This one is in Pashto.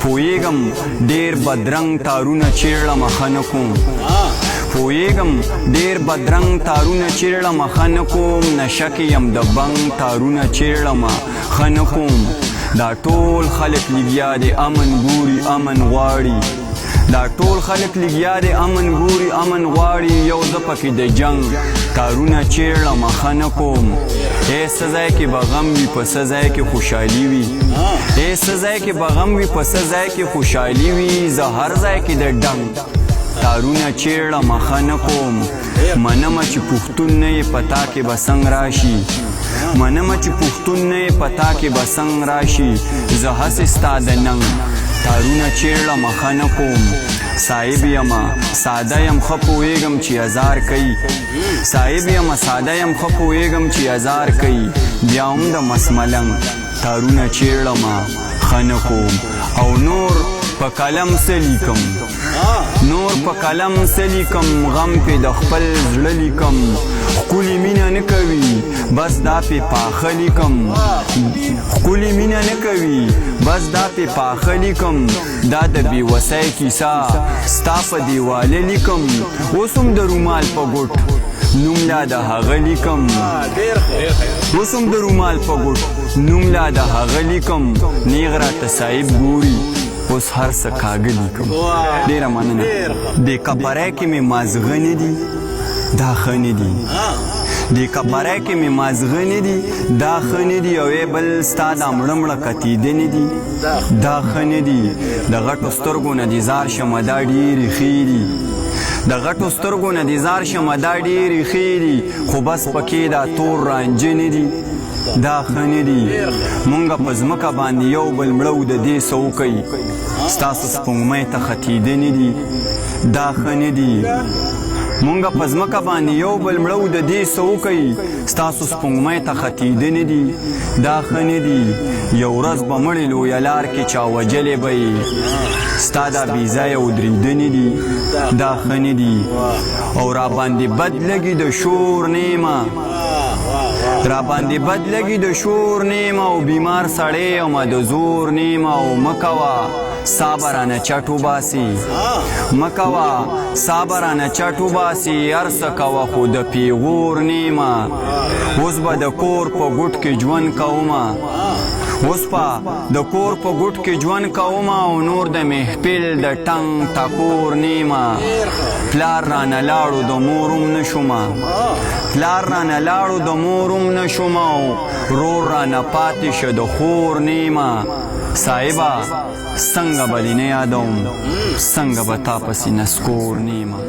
پویګم ډیر بدرنګ تارونه چیرړم ښه کوم پویګم ډیر بدرنګ تارونه چیرړم ښه کوم نشه کې یم د بنګ تارونه چیرړم ښه کوم دا ټول خلک لګیا دي امن ګوري امن غواړي دا ټول خلک لګیا دي امن ګوري امن غواړي یو زه پکې د جنګ تارونه چیرړم ښه کوم ای څه ځای کې به غم وي په څه ځای کې خوشحالي وي ای څه ځای کې به غم وي په څه ځای کې خوشحالي وي زه هر ځای کې د ډنګ تارونه چیرړم ښه کوم منمه چې پښتون نه یې پتا کې به څنګ راشي منمه چې پښتون نه یې پتا کې به څنګ راشي زه هسې ستا د ننګ تارونه چیرړم ښه کوم صاحب یمه ساده یم ښه پوهېږم چې هزار کوي صاحب یمه ساده یم ښه پوهېږم چې هزار کوي بیا هم د مسملنګ تارونه چیرړم ښه کوم او نور په قلم څه لیکم نور په قلم څه لیکم غم پې د خپل زړه لیکم ښکلې مینه نه کوي بس دا پې پاخه لیکم ښکلې مینه نه کوي بس دا پې پاخه لیکم دا د بېوسۍ کیسه ستا په دیواله لیکم اوس هم د رومال په ګوټ نوم لا د هغه لیکم اوس هم د رومال په ګوټ نوم لا د هغه لیکم نیغ راته صاحب ګوري اوس هر څه کاږه لیکم ډېره مننه دې کپړی کې مې مازغه نه دي دا ښه نه دي دې کپړی کې مې مازغه نه دي دا ښه نه دي او ای بل ستا دا مړه مړه کتیده نه دي دا ښه نه دي د غټو سترګو نه دې زار شمه دا ډېرې ښې دي د غټو سترګو نه دې زار شمه دا ډېرې ښې دي خو بس پکې دا تور رانجه نه دي دا ښه نه دي مونږه په ځمکه باندې یو بل مړه د دې څه وکوي ستاسو سپوږمۍ ته ختیده نه دي دا ښه نه دي مونږه په ځمکه باندې یو بل مړه د دې څه وکوي ستاسو سپوږمۍ ته ختیده نه دي دا ښه نه دي یو ورځ به مړې لویه لار کې چا وجلې به یې ستا دا بېځایه ودرېده نه دي دا ښه نه دي او راباندې بد لګي د شور نیمه را باندې بد لګي د شور نیمه او بیمار سړی یمه د زور نیمه او مکوه صابرانه چټ وباسي مکوه صابرانه چټ وباسي هر څه کوه خو د پیغور نیمه اوس به د کور په ګوټ کې ژوند کومه اوس په د کور په ګوټ کې ژوند کومه او نور د محفل د ټنګ ټکور نیمه پلار رانه لاړو د مورم نه شومه پلار رانه لاړو د مورم نه شومه او رور رانه پاتې شه د خور نیمه صاحبه څنګه به دې نه یادوم څنګه به تا پسې نسکور نیمه